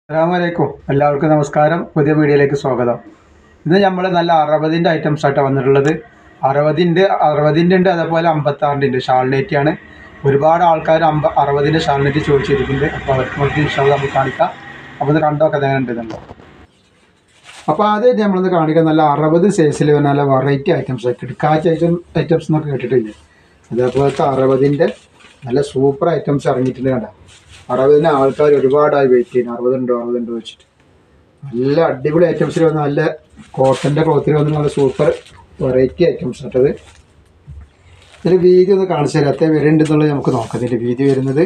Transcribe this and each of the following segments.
അസ്സലാമലൈക്കും. എല്ലാവർക്കും നമസ്കാരം. പുതിയ വീഡിയോയിലേക്ക് സ്വാഗതം. ഇന്ന് നമ്മൾ നല്ല 60ൻ്റെ ഐറ്റംസ് ആയിട്ടാണ് വന്നിട്ടുള്ളത്. 60ൻ്റെ ഉണ്ട്, അതേപോലെ 56ൻ്റെ ഉണ്ട്. ഷാൾനൈറ്റിയാണ്. ഒരുപാട് ആൾക്കാർ 60ൻ്റെ ഷാൾനൈറ്റ് ചോദിച്ചിരിക്കുന്നുണ്ട്. അപ്പോൾ അവർക്ക് ഇൻഷാല്ലാ നമുക്ക് കാണിക്കാം. അപ്പോൾ ഇത് കണ്ടൊക്കെ തന്നെ ഉണ്ടെന്നുണ്ടോ. അപ്പോൾ ആദ്യം നമ്മളൊന്ന് കാണിക്കാം. നല്ല 60 സൈസിൽ നല്ല വെറൈറ്റി ഐറ്റംസ് ആയിട്ട് കിടക്കാച്ച ഐറ്റംസ് എന്നൊക്കെ കേട്ടിട്ടില്ലേ. അതേപോലത്തെ 60ൻ്റെ നല്ല സൂപ്പർ ഐറ്റംസ് ഇറങ്ങിയിട്ടുണ്ട്. കണ്ട 60ന് ആൾക്കാർ ഒരുപാടായി വെയിറ്റ് ചെയ്യുന്നു. 60 ഉണ്ടോ വെച്ചിട്ട് നല്ല അടിപൊളി ഐറ്റംസിൽ വന്ന് നല്ല കോട്ടൻ്റെ ക്ലോത്തിൽ വന്ന് നല്ല സൂപ്പർ വെറൈറ്റി ഐറ്റംസ് ആട്ടത്. ഇതിൽ വീതി ഒന്ന് കാണിച്ചു തരാം. അത്രയും വരുന്നുണ്ടെന്നുള്ളത് നമുക്ക് നോക്കാം. ഇതിൻ്റെ വീതി വരുന്നത്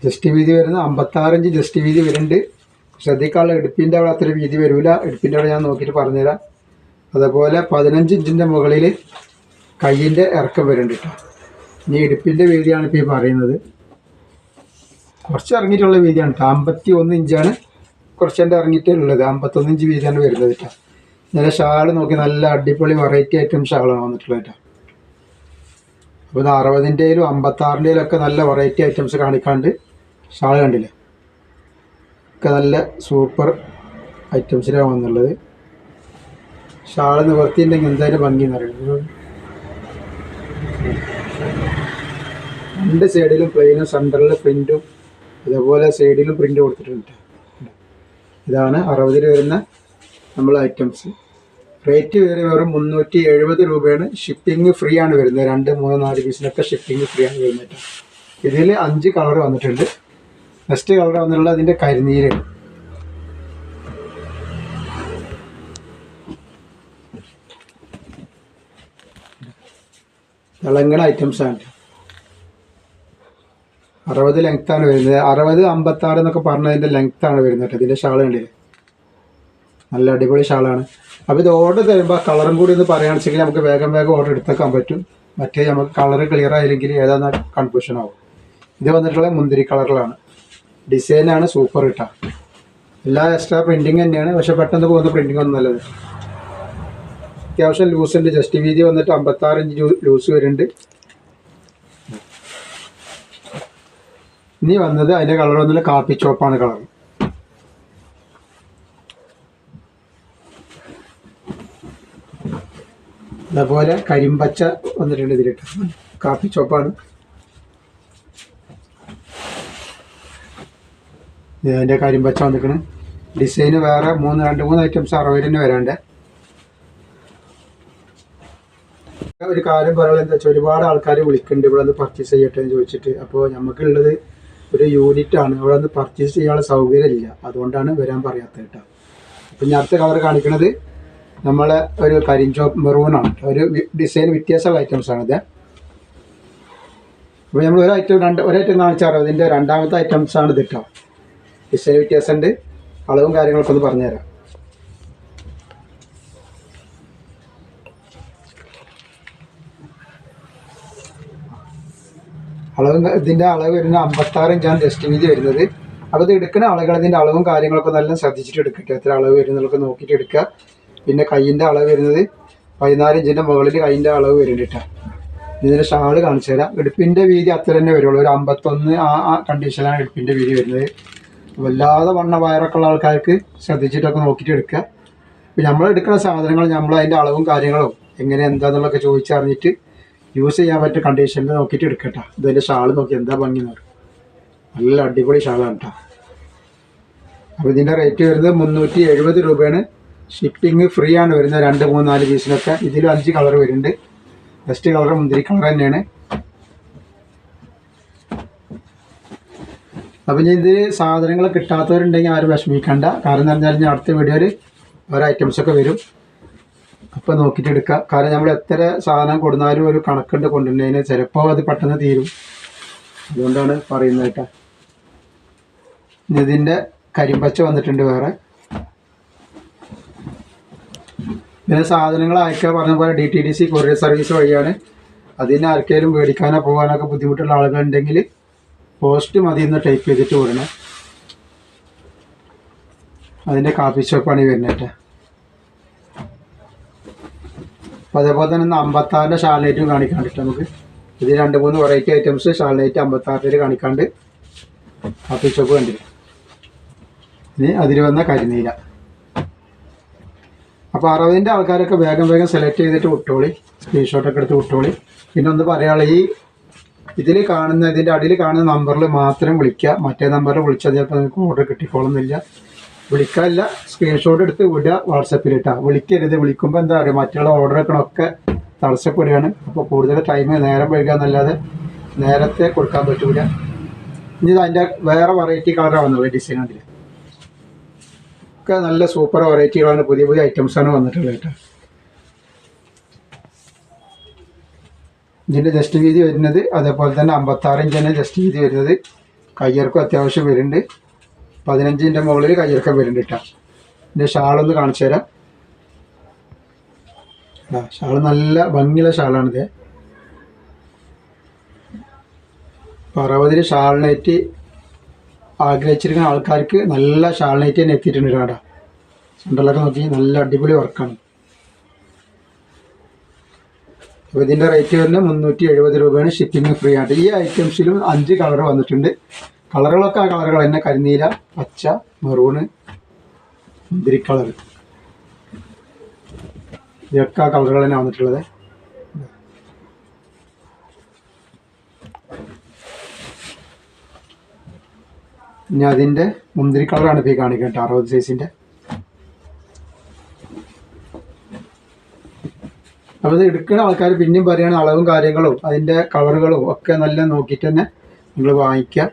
ജസ്റ്റ് വീതി വരുന്നത് 56 ഇഞ്ച് ജസ്റ്റ് വീതി വരുന്നുണ്ട്. ശ്രദ്ധിക്കാനുള്ള ഇടുപ്പിൻ്റെ അവിടെ അത്ര വീതി വരില്ല. ഇടുപ്പിൻ്റെ അവിടെ ഞാൻ നോക്കിയിട്ട് പറഞ്ഞുതരാം. അതേപോലെ 15 ഇഞ്ചിൻ്റെ മുകളിൽ കയ്യിൻ്റെ ഇറക്കം വരുന്നുണ്ട് കേട്ടോ. ഇനി ഇടുപ്പിൻ്റെ വീതിയാണ് ഇപ്പോൾ ഈ പറയുന്നത്. കുറച്ച് ഇറങ്ങിയിട്ടുള്ള വീതിയാണ് കേട്ടോ. 51 ഇഞ്ചാണ് കുറച്ചെൻ്റെ ഇറങ്ങിയിട്ടുള്ളത്. 51 ഇഞ്ച് വീതിയാണ് വരുന്നത് കേട്ടോ. നല്ല ഷാള് നോക്കി നല്ല അടിപൊളി വെറൈറ്റി ഐറ്റം ഷാളാണ് വന്നിട്ടുള്ളത് കേട്ടോ. അപ്പോൾ ഇത് 60ൻ്റെയിലും 56ൻ്റെയിലും ഒക്കെ നല്ല വെറൈറ്റി ഐറ്റംസ് കാണിക്കാണ്ട് ഷാൾ കണ്ടില്ലേ. ഒക്കെ നല്ല സൂപ്പർ ഐറ്റംസിലാണ് വന്നുള്ളത്. ഷാള് നിവർത്തിയിട്ടുണ്ടെങ്കിൽ എന്തായാലും ഭംഗിയെന്ന് പറയുന്നത്. രണ്ട് സൈഡിലും പ്ലെയിനും സെൻറ്ററിൽ പ്രിൻറ്റും അതേപോലെ സൈഡിലും പ്രിൻ്റ് കൊടുത്തിട്ടുണ്ട്. ഇതാണ് 60ൽ വരുന്ന നമ്മൾ ഐറ്റംസ്. റേറ്റ് വെറും 370 രൂപയാണ്. ഷിപ്പിംഗ് ഫ്രീ ആണ് വരുന്നത്. 2, 3, 4 പീസിനൊക്കെ ഷിപ്പിംഗ് ഫ്രീ ആണ് വരുന്നത്. ഇതിൽ 5 കളർ വന്നിട്ടുണ്ട്. നെക്സ്റ്റ് കളർ വന്നിട്ടുള്ളത് അതിൻ്റെ കരിനീലാണ്. തിളങ്ങണ ഐറ്റംസാണ്. 60 ലെങ്ത്താണ് വരുന്നത്. 60, 56 എന്നൊക്കെ പറഞ്ഞതിൻ്റെ ലെങ്ത്താണ് വരുന്നത് കേട്ടോ. ഇതിൻ്റെ ഷാൾ കണ്ടില്ലേ, നല്ല അടിപൊളി ഷാളാണ്. അപ്പോൾ ഇത് ഓർഡർ തരുമ്പോൾ കളറും കൂടി ഒന്ന് പറയുകയാണെന്ന് വെച്ചെങ്കിൽ നമുക്ക് വേഗം ഓർഡർ എടുത്തേക്കാൻ പറ്റും. മറ്റേ നമുക്ക് കളർ ക്ലിയർ ആയില്ലെങ്കിൽ ഏതാണെന്ന് കൺഫ്യൂഷൻ ആവും. ഇത് വന്നിട്ടുള്ള മുന്തിരി കളറിലാണ്. ഡിസൈനാണ് സൂപ്പർ കിട്ടുക. എല്ലാ എക്സ്ട്രാ പ്രിൻറ്റിങ് തന്നെയാണ്, പക്ഷെ പെട്ടെന്ന് പോകുന്ന പ്രിൻറ്റിങ് ഒന്നും നല്ലത്. അത്യാവശ്യം ലൂസ് ഉണ്ട്. ജസ്റ്റ് വീതി വന്നിട്ട് 56 ഇഞ്ച് ലൂസ് വരുന്നുണ്ട്. ഇനി വന്നത് അതിൻ്റെ കളർ വന്നിട്ട് കാപ്പി ചോപ്പാണ് കളർ. അതേപോലെ കരിമ്പച്ച വന്നിട്ടുണ്ട് ഇതിലിട്ട്. കാപ്പി ചോപ്പാണ്. ഇതിൻ്റെ കരിമ്പച്ച വന്നിരിക്കണ്. ഡിസൈന് വേറെ 2, 3 ഐറ്റംസ് 60 തന്നെ വരാണ്ട്. ഒരു കാര്യം പറയാനുള്ളത് എന്താ വെച്ചാൽ, ഒരുപാട് ആൾക്കാർ വിളിക്കുന്നുണ്ട് ഇവിടെ നിന്ന് പർച്ചേസ് ചെയ്യട്ടെ എന്ന് ചോദിച്ചിട്ട്. അപ്പോൾ നമുക്കുള്ളത് ഒരു യൂണിറ്റാണ്. ഇവിടെ നിന്ന് പർച്ചേസ് ചെയ്യാനുള്ള സൗകര്യമില്ല. അതുകൊണ്ടാണ് വരാൻ പറയാത്തത് കേട്ടോ. അപ്പം ഞാൻ അടുത്ത കളർ കാണിക്കുന്നത് നമ്മളെ ഒരു കരിഞ്ചോപ്പ് മെറൂണാണ്. ഒരു ഡിസൈൻ വ്യത്യാസമുള്ള ഐറ്റംസാണിത്. അപ്പോൾ നമ്മൾ ഒരു ഐറ്റം കാണിച്ചാൽ 60ൻ്റെ രണ്ടാമത്തെ ഐറ്റംസാണ് ഇത് കേട്ടോ. ഡിസൈൻ വ്യത്യാസമുണ്ട്. അളവും കാര്യങ്ങളൊക്കെ ഒന്ന് പറഞ്ഞുതരാം. ഇതിൻ്റെ അളവ് വരുന്നത് 56 ഇഞ്ചാണ് ജസ്റ്റ് വീതി വരുന്നത്. അപ്പോൾ ഇത് എടുക്കുന്ന ആളുകൾ ഇതിൻ്റെ അളവും കാര്യങ്ങളൊക്കെ നല്ല ശ്രദ്ധിച്ചിട്ട് എടുക്കട്ടെ. എത്ര അളവ് വരുന്നതൊക്കെ നോക്കിയിട്ട് എടുക്കുക. പിന്നെ കയ്യിൻ്റെ അളവ് വരുന്നത് 14 ഇഞ്ചിൻ്റെ മുകളിൽ കയ്യിൻ്റെ അളവ് വരുന്നുണ്ട് കേട്ടോ. ഇതിൻ്റെ ഷാള് കാണിച്ചു തരാം. ഇടുപ്പിൻ്റെ വീതി അത്ര തന്നെ വരുള്ളൂ. ഒരു 51 ആ കണ്ടീഷനിലാണ് ഇടുപ്പിൻ്റെ വീതി വരുന്നത്. വല്ലാതെ വയറൊക്കെ ഉള്ള ആൾക്കാർക്ക് ശ്രദ്ധിച്ചിട്ടൊക്കെ നോക്കിയിട്ട് എടുക്കുക. അപ്പോൾ നമ്മൾ എടുക്കുന്ന സാധനങ്ങൾ നമ്മൾ അതിൻ്റെ അളവും കാര്യങ്ങളും എങ്ങനെ എന്താണെന്നുള്ളതൊക്കെ ചോദിച്ചറിഞ്ഞിട്ട് യൂസ് ചെയ്യാൻ പറ്റിയ കണ്ടീഷനിൽ നോക്കിയിട്ട് എടുക്കട്ടോ. ഇതിൻ്റെ ഷാൾ നോക്കി എന്താ ഭംഗി എന്ന് പറയും. നല്ല അടിപൊളി ഷാളാണ് കേട്ടോ. അപ്പോൾ ഇതിൻ്റെ റേറ്റ് വരുന്നത് 370 രൂപയാണ്. ഷിപ്പിംഗ് ഫ്രീ ആണ് വരുന്നത്. 2, 3, 4 പീസിനൊക്കെ. ഇതിൽ 5 കളർ വരുന്നുണ്ട്. ഫസ്റ്റ് കളർ മുന്തിരി കളർ തന്നെയാണ്. അപ്പോൾ ഇനി ഇതിൽ സാധനങ്ങൾ കിട്ടാത്തവരുണ്ടെങ്കിൽ ആരും വിഷമിക്കണ്ട. കാരണം എന്ന് പറഞ്ഞാൽ ഞാൻ അടുത്ത വീഡിയോയിൽ ഓരോ ഐറ്റംസൊക്കെ വരും. അപ്പോൾ നോക്കിയിട്ട് എടുക്കുക. കാരണം നമ്മൾ എത്ര സാധനം കൊടുത്താലും ഒരു കണക്കുണ്ട് കൊണ്ടുവരുന്നതിന്. ചിലപ്പോൾ അത് പെട്ടെന്ന് തീരും. അതുകൊണ്ടാണ് പറയുന്നത് കേട്ടോ. ഇതിൻ്റെ കരിമ്പച്ച വന്നിട്ടുണ്ട് വേറെ. പിന്നെ സാധനങ്ങൾ അയക്കാൻ പറഞ്ഞ പോലെ DTDC കൊറിയർ സർവീസ് വഴിയാണ്. അതിന് ആർക്കെങ്കിലും മേടിക്കാനോ പോകാനൊക്കെ ബുദ്ധിമുട്ടുള്ള ആളുകളുണ്ടെങ്കിൽ പോസ്റ്റ് മതി എന്ന് ടൈപ്പ് ചെയ്തിട്ട് വിടണം. അതിൻ്റെ കാപ്പി ഷോപ്പാണ് ഈ വരുന്നത് കേട്ടോ. അപ്പോൾ അതേപോലെ തന്നെ 56ൻ്റെ ഷാൾനൈറ്റും കാണിക്കാൻ വേണ്ടിയിട്ട് നമുക്ക്. ഇത് 2, 3 വെറൈറ്റി ഐറ്റംസ് ഷാൾനൈറ്റ് 56 കാണിക്കാണ്ട്. കാപ്പി ചോപ്പ് കണ്ടില്ല. ഇനി അതിൽ വന്ന കരിനീല. അപ്പോൾ 60ൻ്റെ ആൾക്കാരൊക്കെ വേഗം വേഗം സെലക്ട് ചെയ്തിട്ട് വിട്ടോളി, സ്ക്രീൻഷോട്ടൊക്കെ എടുത്ത് വിട്ടോളി. പിന്നെ ഒന്ന് പറയാനുള്ള, ഈ ഇതിൽ കാണുന്ന, ഇതിൻ്റെ അടിയിൽ കാണുന്ന നമ്പറിൽ മാത്രം വിളിക്കുക. മറ്റേ നമ്പറിൽ വിളിച്ചാൽ ചിലപ്പോൾ നിങ്ങൾക്ക് ഓർഡർ കിട്ടിക്കോളുന്നില്ല. വിളിക്കാനില്ല, സ്ക്രീൻഷോട്ട് എടുത്ത് വിടുക വാട്സപ്പിൽ ഇട്ടാ. വിളിക്കരുത്. വിളിക്കുമ്പോൾ എന്താ പറയുക, മറ്റുള്ള ഓർഡറൊക്കെ തടസ്സപ്പെടുകയാണ്. അപ്പോൾ കൂടുതൽ ടൈം നേരം വൈകുക എന്നല്ലാതെ നേരത്തെ കൊടുക്കാൻ പറ്റൂല. ഇനി അതിൻ്റെ വേറെ വെറൈറ്റി കളറാണ് വന്നത്. ഡിസൈൻ അതിൽ ഒക്കെ നല്ല സൂപ്പർ വെറൈറ്റികളാണ്, പുതിയ പുതിയ ഐറ്റംസാണ് വന്നിട്ടുള്ളത് കേട്ടോ. ഇതിൻ്റെ ജസ്റ്റ് വീതി വരുന്നത് അതേപോലെ തന്നെ 56 ഇഞ്ച് തന്നെ ജസ്റ്റ് വീതി വരുന്നത്. കയ്യിറക്കം അത്യാവശ്യം വരുന്നുണ്ട്. 15ൻ്റെ മുകളിൽ കയ്യിറക്കം വരുന്നുണ്ട് കേട്ടോ. ഇതിൻ്റെ ഷാളൊന്ന് കാണിച്ചു തരാം. ഷാള് നല്ല ഭംഗിയുള്ള ഷാളാണിത്. 60 ഷാളിനായിട്ട് ആഗ്രഹിച്ചിരിക്കുന്ന ആൾക്കാർക്ക് നല്ല ഷാളിനായിട്ട് തന്നെ എത്തിയിട്ടുണ്ട് കേട്ടോ. സെൻറ്ററിലൊക്കെ നോക്കി നല്ല അടിപൊളി വർക്കാണ്. അപ്പോൾ ഇതിൻ്റെ റേറ്റ് വരുന്നത് 370 രൂപയാണ്. ഷിപ്പിംഗ് ഫ്രീ ആണ്. ഈ ഐറ്റംസിലും 5 കളർ വന്നിട്ടുണ്ട്. കളറുകളൊക്കെ ആ കളറുകൾ തന്നെ, കരിനീല, പച്ച, മെറൂണ്, മുന്തിരി കളർ, ഇതൊക്കെ ആ കളറുകൾ തന്നെ വന്നിട്ടുള്ളത്. ഇനി അതിൻ്റെ മുന്തിരി കളറാണ് ഇപ്പോൾ ഈ കാണിക്കുക കേട്ടോ, 60 സൈസിൻ്റെ. അപ്പോൾ ഇത് എടുക്കുന്ന ആൾക്കാർ പിന്നെയും പറയുകയാണ്, അളവും കാര്യങ്ങളും അതിൻ്റെ കളറുകളും ഒക്കെ നല്ല നോക്കിയിട്ട് തന്നെ നിങ്ങൾ വാങ്ങിക്കുക.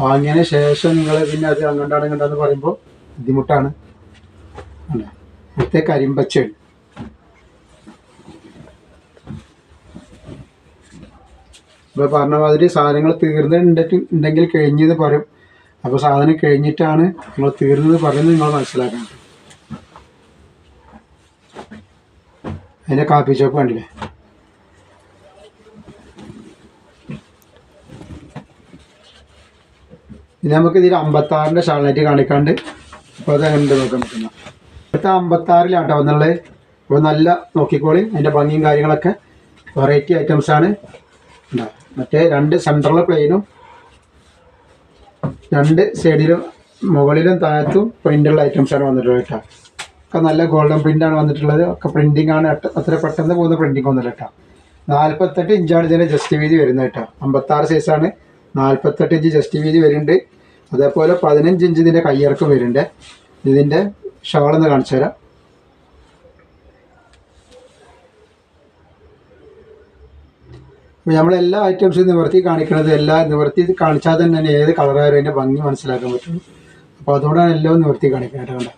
വാങ്ങിയതിന് ശേഷം നിങ്ങൾ പിന്നെ അത് അങ്ങോട്ടാണ് പറയുമ്പോൾ ബുദ്ധിമുട്ടാണ്. അല്ല, ഇവിടുത്തെ കരിമ്പച്ചയാണ്. ഇപ്പോൾ പറഞ്ഞ മാതിരി സാധനങ്ങൾ തീർന്നിട്ടുണ്ടെങ്കിൽ കഴിഞ്ഞത് പറയും. അപ്പോൾ സാധനം കഴിഞ്ഞിട്ടാണ് നിങ്ങൾ തീർന്നത് പറയുന്നത് നിങ്ങൾ മനസ്സിലാക്കണം. അതിൻ്റെ കാപ്പി ചോപ്പ് കണ്ടില്ലേ. ഇത് നമുക്ക് ഇതിൽ 56ൻ്റെ ഷാളിനായിട്ട് കാണിക്കാണ്ട്. അപ്പോൾ അത് അങ്ങനെ നോക്കാൻ പറ്റുന്ന അടുത്ത 56-ലാട്ടോ വന്നുള്ളത്. അപ്പോൾ നല്ല നോക്കിക്കോളി, അതിൻ്റെ ഭംഗിയും കാര്യങ്ങളൊക്കെ വെറൈറ്റി ഐറ്റംസാണ്. മറ്റേ 2 സെൻറ്ററിലെ പ്ലെയിനും 2 സൈഡിലും മുകളിലും താഴത്തും പ്രിൻ്റുള്ള ഐറ്റംസാണ് വന്നിട്ടുള്ളത് കേട്ടോ. ഒക്കെ നല്ല ഗോൾഡൻ പ്രിൻ്റാണ് വന്നിട്ടുള്ളത്. ഒക്കെ പ്രിൻറ്റിംഗ് ആണ്. അത്ര പെട്ടെന്ന് പോകുന്ന പ്രിൻറ്റിംഗ് ഒന്നുമില്ല കേട്ടോ. 48 ഇഞ്ചാണ് ഇതിൻ്റെ ജസ്റ്റ് വീതി വരുന്നത് കേട്ടോ. 56 സൈസാണ്. 48 ഇഞ്ച് ജസ്റ്റ് വീതി വരുന്നുണ്ട്. അതേപോലെ 15 ഇഞ്ച് ഇതിൻ്റെ കയ്യിറക്കം വരുന്നുണ്ട്. ഇതിൻ്റെ ഷാളൊന്ന് കാണിച്ചു തരാം. അപ്പോൾ നമ്മളെല്ലാ ഐറ്റംസും നിവർത്തി കാണിക്കുന്നത്, എല്ലാം നിവർത്തി കാണിച്ചാൽ തന്നെ ഏത് കളറായാലും അതിൻ്റെ ഭംഗി മനസ്സിലാക്കാൻ പറ്റുള്ളൂ. അപ്പോൾ അതുകൊണ്ടാണ് എല്ലാം നിവർത്തി കാണിക്കുന്നത് കേട്ടോ.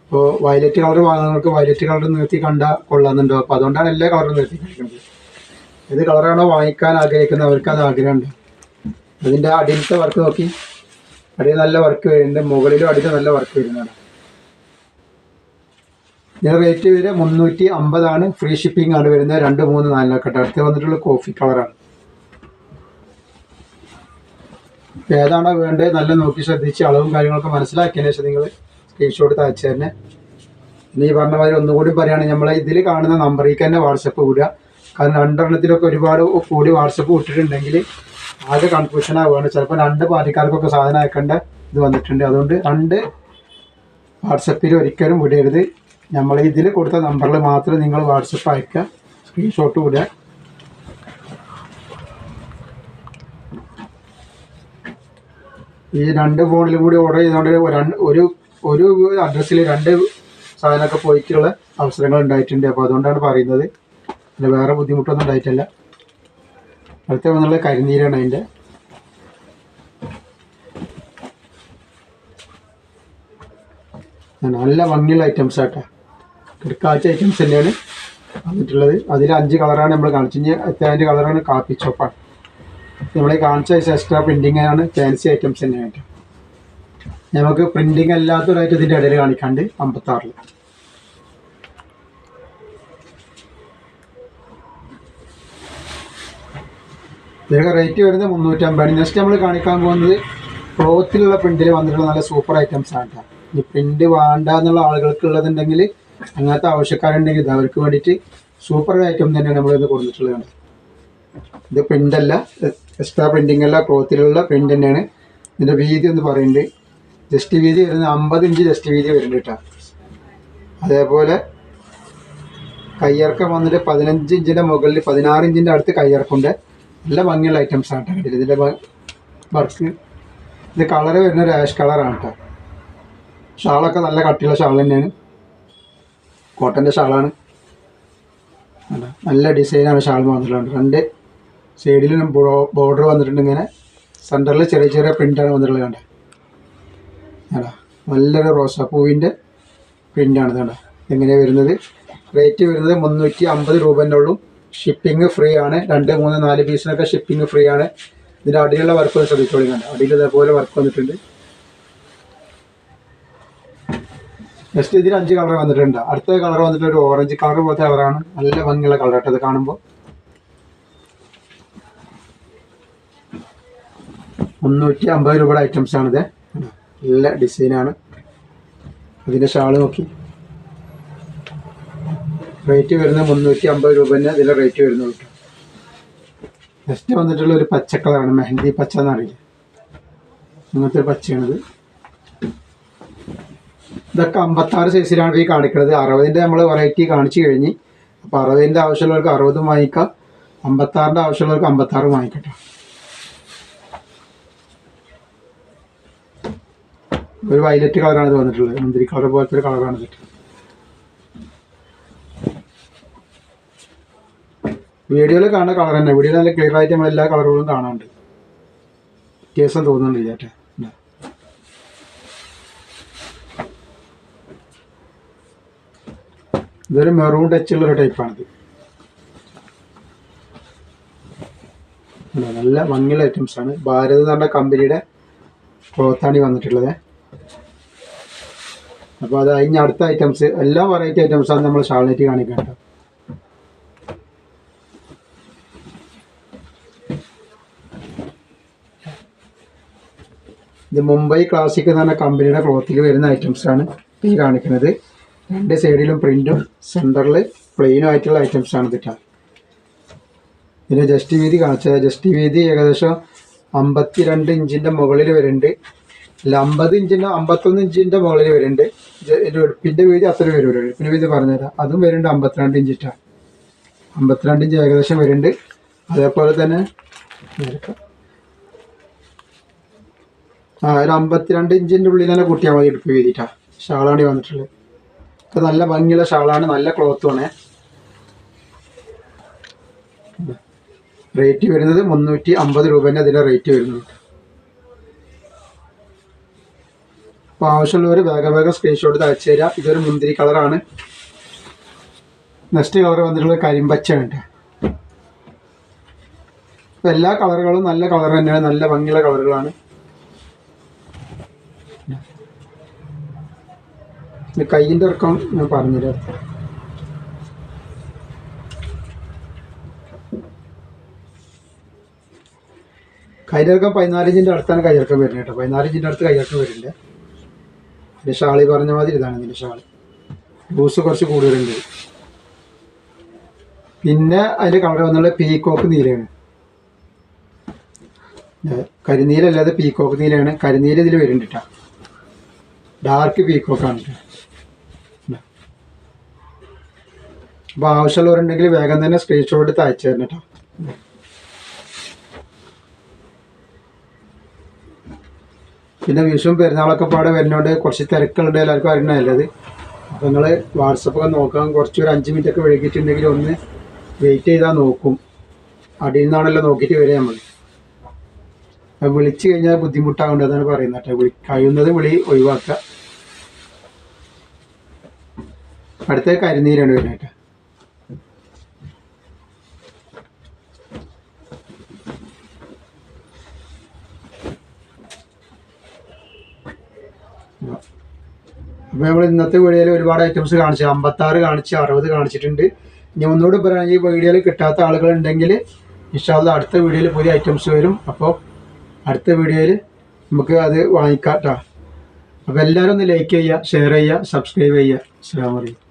അപ്പോൾ വയലറ്റ് കളർ വാങ്ങുന്നവർക്ക് വയലറ്റ് കളർ നിർത്തി കണ്ടാൽ കൊള്ളാമെന്നുണ്ടോ. അപ്പോൾ അതുകൊണ്ടാണ് എല്ലാ കളറും നിർത്തി കാണിക്കുന്നത്. ഏത് കളറാണോ വാങ്ങിക്കാൻ ആഗ്രഹിക്കുന്നത് അവർക്ക് അത് ആഗ്രഹമുണ്ട്. അതിൻ്റെ അടിയിലത്തെ വർക്ക് നോക്കി, അടിയിൽ നല്ല വർക്ക് വരുന്നുണ്ട്. മുകളിലും അടിയിൽ നല്ല വർക്ക് വരുന്നതാണ്. ഇതിൻ്റെ റേറ്റ് വരെ 350 ഫ്രീ ഷിപ്പിംഗ് ആണ് വരുന്നത്. 2, 3, 4 അടുത്ത് വന്നിട്ടുള്ള കോഫി കളറാണ്. ഏതാണോ വേണ്ടത് നല്ല നോക്കി ശ്രദ്ധിച്ച് അളവും കാര്യങ്ങളൊക്കെ മനസ്സിലാക്കിയതിന് ശേഷം നിങ്ങൾ സ്ക്രീൻഷോട്ട് അയച്ചു തന്നെ. ഇനി ഈ പറഞ്ഞ മാതിരി ഒന്നുകൂടി പറയുകയാണെങ്കിൽ നമ്മളെ ഇതിൽ കാണുന്ന നമ്പറിലേക്ക് തന്നെ വാട്സപ്പ് വിടുക. കാരണം 2 എണ്ണത്തിലൊക്കെ ഒരുപാട് കൂടി വാട്സപ്പ് വിട്ടിട്ടുണ്ടെങ്കിൽ ആകെ കൺഫ്യൂഷൻ ആവുകയാണ്. ചിലപ്പോൾ 2 പാർട്ടിക്കാർക്കൊക്കെ സാധനം അയക്കേണ്ട ഇത് വന്നിട്ടുണ്ട്. അതുകൊണ്ട് 2 വാട്സപ്പിൽ ഒരിക്കലും വിടരുത്. നമ്മൾ ഇതിൽ കൊടുത്ത നമ്പറിൽ മാത്രം നിങ്ങൾ വാട്സപ്പ് അയക്കുക, സ്ക്രീൻഷോട്ട് വിടുക. ഈ 2 ഫോണിലും കൂടി ഓർഡർ ചെയ്തുകൊണ്ട് ഒരു അഡ്രസ്സിൽ 2 സാധനമൊക്കെ പോയിട്ടുള്ള അവസരങ്ങൾ ഉണ്ടായിട്ടുണ്ട്. അപ്പോൾ അതുകൊണ്ടാണ് പറയുന്നത്. അല്ല, വേറെ ബുദ്ധിമുട്ടൊന്നും ഉണ്ടായിട്ടില്ല. അടുത്ത വന്നുള്ള കരിനീരാണ് അതിൻ്റെ. നല്ല ഭംഗിയുള്ള ഐറ്റംസ് ആട്ടോ. കിടക്കാച്ച ഐറ്റംസ് തന്നെയാണ് വന്നിട്ടുള്ളത്. അതിൽ 5 കളറാണ് നമ്മൾ കാണിച്ചു. ഇനി 5 കളറാണ് കാപ്പി ചോപ്പാണ്. നമ്മളെ കാണിച്ച എക്സ്ട്രാ പ്രിൻറ്റിങ് ആണ്. ഫാൻസി ഐറ്റംസ് തന്നെയായിട്ട് നമുക്ക് പ്രിൻറ്റിങ് അല്ലാത്തൊരു ഐറ്റത്തിൻ്റെ ഇടയിൽ കാണിക്കാണ്ട് 56-ൽ. ഇതിനൊക്കെ റേറ്റ് വരുന്നത് 350. നെക്സ്റ്റ് നമ്മൾ കാണിക്കാൻ പോകുന്നത് ക്ലോത്തിലുള്ള പ്രിൻറ്റിൽ വന്നിട്ടുള്ള നല്ല സൂപ്പർ ഐറ്റംസ് ആണ് കേട്ടോ. ഈ പ്രിൻറ്റ് വേണ്ട എന്നുള്ള ആളുകൾക്ക് ഉള്ളതുണ്ടെങ്കിൽ, അങ്ങനത്തെ ആവശ്യക്കാരുണ്ടെങ്കിൽ അവർക്ക് വേണ്ടിയിട്ട് സൂപ്പർ ഐറ്റം തന്നെയാണ് നമ്മളിത് കൊടുത്തിട്ടുള്ളത്. ഇത് പ്രിൻ്റല്ല, എക്സ്ട്രാ പ്രിൻറ്റിങ് അല്ല, ക്ലോത്തിലുള്ള പ്രിൻ്റ് തന്നെയാണ്. ഇതിൻ്റെ വീതി ഒന്ന് പറയുന്നുണ്ട്. ജസ്റ്റ് വീതി വരുന്നത് 50 ഇഞ്ച് ജസ്റ്റ് വീതി വരുന്നുണ്ട് കേട്ടോ. അതേപോലെ കയ്യിറക്കം വന്നിട്ട് 15 ഇഞ്ചിൻ്റെ മുകളിൽ 16 ഇഞ്ചിൻ്റെ അടുത്ത് കയ്യിറക്കുണ്ട്. നല്ല ഭംഗിയുള്ള ഐറ്റംസ് ആണ് കേട്ടോ. ഇതിൻ്റെ വർക്ക് ഇത് കളറ് വരുന്ന ഒരു ആഷ് കളറാണ് കേട്ടോ. ഷാളൊക്കെ നല്ല കട്ടിയുള്ള ഷാൾ തന്നെയാണ്, കോട്ടൻ്റെ ഷാളാണ്. നല്ല ഡിസൈനാണ് ഷാൾ വന്നിട്ടുള്ളത്. 2 സൈഡിലും ബോർഡർ വന്നിട്ടുണ്ട്. ഇങ്ങനെ സെൻറ്ററിൽ ചെറിയ ചെറിയ പ്രിൻ്റാണ് വന്നിട്ടുള്ളത്. കണ്ടേ നല്ലൊരു റോസാപ്പൂവിൻ്റെ പ്രിൻ്റാണ്. കണ്ടോ എങ്ങനെയാണ് വരുന്നത്. റേറ്റ് വരുന്നത് 350 രൂപേൻ്റെ ഉള്ളൂ. ഷിപ്പിംഗ് ഫ്രീ ആണ്. 2, 3, 4 പീസിനൊക്കെ ഷിപ്പിംഗ് ഫ്രീ ആണ്. ഇതിൻ്റെ അടിയിലുള്ള വർക്ക് ഒന്ന് ശ്രദ്ധിച്ചോളി. കണ്ടോ അടിയിൽ ഇതേപോലെ വർക്ക് വന്നിട്ടുണ്ട്. ജസ്റ്റ് ഇതിൽ 5 കളർ വന്നിട്ടുണ്ട്. അടുത്ത കളർ വന്നിട്ട് ഒരു ഓറഞ്ച് കളർ പോലത്തെ കളറാണ്. നല്ല ഭംഗിയുള്ള കളർ കേട്ടോ. അത് കാണുമ്പോൾ 350 രൂപയുടെ ഐറ്റംസ് ആണിത്. നല്ല ഡിസൈനാണ്. അതിൻ്റെ ഷാള് നോക്കി. റേറ്റ് വരുന്നത് 350 രൂപ തന്നെ ഇതിൻ്റെ റേറ്റ് വരുന്നുള്ളൂ. നെക്സ്റ്റ് വന്നിട്ടുള്ള ഒരു പച്ച കളറാണ്. മെഹന്തി പച്ച എന്നറിയില്ല, അങ്ങനത്തെ ഒരു പച്ചയാണിത്. ഇതൊക്കെ 56 സൈസിലാണ് ഈ കാണിക്കുന്നത്. 60ൻ്റെ നമ്മൾ വെറൈറ്റി കാണിച്ചു കഴിഞ്ഞ്. അപ്പോൾ 60ൻ്റെ ആവശ്യമുള്ളവർക്ക് 60 വാങ്ങിക്കാം, 56ൻ്റെ ആവശ്യമുള്ളവർക്ക് 56 വാങ്ങിക്കട്ടെ. ഒരു വയലറ്റ് കളറാണ് ഇത് വന്നിട്ടുള്ളത്. മുന്തിരി കളർ പോലത്തെ ഒരു കളറാണ് ഇത്. വീഡിയോയിൽ കാണുന്ന കളർ തന്നെ. വീഡിയോയിൽ നല്ല ക്ലിയർ ആയിട്ട് നമ്മൾ എല്ലാ കളറുകളും കാണാനുണ്ട്. വ്യത്യാസം തോന്നുന്നുണ്ട് ചേട്ടാ. ഇതൊരു മെറൂൺ ടച്ചുള്ളൊരു ടൈപ്പാണിത്. നല്ല ഭംഗിയുള്ള ഐറ്റംസാണ്. ഭാരത് എന്ന് പറഞ്ഞ കമ്പനിയുടെ ക്ലോത്താണ് വന്നിട്ടുള്ളത്. അപ്പോൾ അത് അതിന് അടുത്ത ഐറ്റംസ് എല്ലാ വെറൈറ്റി ഐറ്റംസാണ് നമ്മൾ ഷാളിനായിട്ട് കാണിക്കേണ്ടത്. ഇത് മുംബൈ ക്ലാസിക് എന്ന് പറഞ്ഞ കമ്പനിയുടെ ക്ലോത്തിൽ വരുന്ന ഐറ്റംസാണ് ഈ കാണിക്കുന്നത്. 2 സൈഡിലും പ്രിൻറ്റും സെൻറ്ററിൽ പ്ലെയിനും ആയിട്ടുള്ള ഐറ്റംസാണ് ഇതിട്ടാ. ഇതിൻ്റെ ജസ്റ്റ് വീതി കാണിച്ചത്. ജസ്റ്റ് വീതി ഏകദേശം 52 ഇഞ്ചിൻ്റെ മുകളിൽ വരുന്നുണ്ട്. അല്ല 50 ഇഞ്ചിൻ്റെ 51 ഇഞ്ചിൻ്റെ മുകളിൽ വരുന്നുണ്ട്. എടുപ്പിൻ്റെ വീതി അത്ര വരുമല്ലോ. എടുപ്പിൻ്റെ വീതി പറഞ്ഞുതരാം. അതും വരുന്നുണ്ട് 52 ഇഞ്ചിട്ടാണ്. 52 ഇഞ്ച് ഏകദേശം വരുന്നുണ്ട്. അതേപോലെ തന്നെ ഒരു 52 ഇഞ്ചിൻ്റെ ഉള്ളിൽ തന്നെ കൂട്ടിയാൽ മതി എടുപ്പ് വീതിട്ടാ. ഷാളാണ് വന്നിട്ടുള്ളത്. അത് നല്ല ഭംഗിയുള്ള ഷാളാണ്, നല്ല ക്ലോത്തുമാണ്. റേറ്റ് വരുന്നത് 350 രൂപേൻ്റെ അതിൻ്റെ റേറ്റ് വരുന്നുണ്ട്. അപ്പോൾ ആവശ്യമുള്ളവർ വേഗം സ്ക്രീൻഷോട്ട് അയച്ചു തരിക. ഇതൊരു മുന്തിരി കളറാണ്. നെക്സ്റ്റ് കളർ വന്നിട്ടുള്ളത് കരിമ്പച്ചയാണ് കേട്ടോ. അപ്പോൾ എല്ലാ കളറുകളും നല്ല കളർ തന്നെയാണ്, നല്ല ഭംഗിയുള്ള കളറുകളാണ്. കയ്യിൻ്റെ ഇറക്കം ഞാൻ പറഞ്ഞുതരാം. കയ്യിലിറക്കം 14 ഇഞ്ചിൻ്റെ അടുത്താണ് കയ്യിറക്കം വരുന്നത് കേട്ടോ. 14 ഇഞ്ചിൻ്റെ അടുത്ത് കയ്യിറക്കം വരുന്നുണ്ട്. ഇതിൻ്റെ ഷാളി പറഞ്ഞ മാതിരി ഇതാണ് ഇതിൻ്റെ ഷാള്. ലൂസ് കുറച്ച് കൂടുതലുണ്ട്. പിന്നെ അതിൻ്റെ കളർ വന്നുള്ള പീക്കോക്ക് നീലയാണ്. കരിനീലല്ലാതെ പീക്കോക്ക് നീലയാണ്. കരിനീല ഇതിൽ വരുന്നുണ്ട് കേട്ടോ. ഡാർക്ക് പീക്കോക്കാണ് കേട്ടോ. അപ്പോൾ ആവശ്യമുള്ളവരുണ്ടെങ്കിൽ വേഗം തന്നെ സ്ക്രീൻഷോട്ട് എടുത്ത് അയച്ചു തരണം കേട്ടോ. പിന്നെ വിഷുവും പെരുന്നാളൊക്കെ പാടെ വരുന്നതുകൊണ്ട് കുറച്ച് തിരക്കുകളുണ്ട്, എല്ലാവർക്കും അറിയണമല്ലത്. അപ്പോൾ നിങ്ങൾ വാട്സപ്പൊക്കെ നോക്കാം. കുറച്ച് ഒരു 5 മിനിറ്റ് ഒക്കെ വൈകിട്ടുണ്ടെങ്കിൽ ഒന്ന് വെയിറ്റ് ചെയ്താൽ നോക്കും. അടിയിൽ നിന്നാണല്ലോ നോക്കിയിട്ട് വരിക നമ്മൾ. വിളിച്ചു കഴിഞ്ഞാൽ ബുദ്ധിമുട്ടാകുന്നുണ്ട്, അതാണ് പറയുന്നത് കേട്ടോ. കഴിയുന്നത് വിളി ഒഴിവാക്കുക. അടുത്ത കരിനീരാണ് വരുന്നത് കേട്ടോ. അപ്പോൾ നമ്മൾ ഇന്നത്തെ വീഡിയോയിൽ ഒരുപാട് ഐറ്റംസ് കാണിച്ചു. 56 കാണിച്ച്, 60 കാണിച്ചിട്ടുണ്ട്. ഇനി ഒന്നുകൂടി പറയാൻ ഈ വീഡിയോയിൽ കിട്ടാത്ത ആളുകളുണ്ടെങ്കിൽ ഇൻഷാ അല്ലാഹ് അടുത്ത വീഡിയോയിൽ പുതിയ ഐറ്റംസ് വരും. അപ്പോൾ അടുത്ത വീഡിയോയിൽ നമുക്ക് അത് വാങ്ങിക്കാം കേട്ടോ. അപ്പോൾ എല്ലാവരും ഒന്ന് ലൈക്ക് ചെയ്യുക, ഷെയർ ചെയ്യുക, സബ്സ്ക്രൈബ് ചെയ്യുക. അസ്സലാമു അലൈക്കും.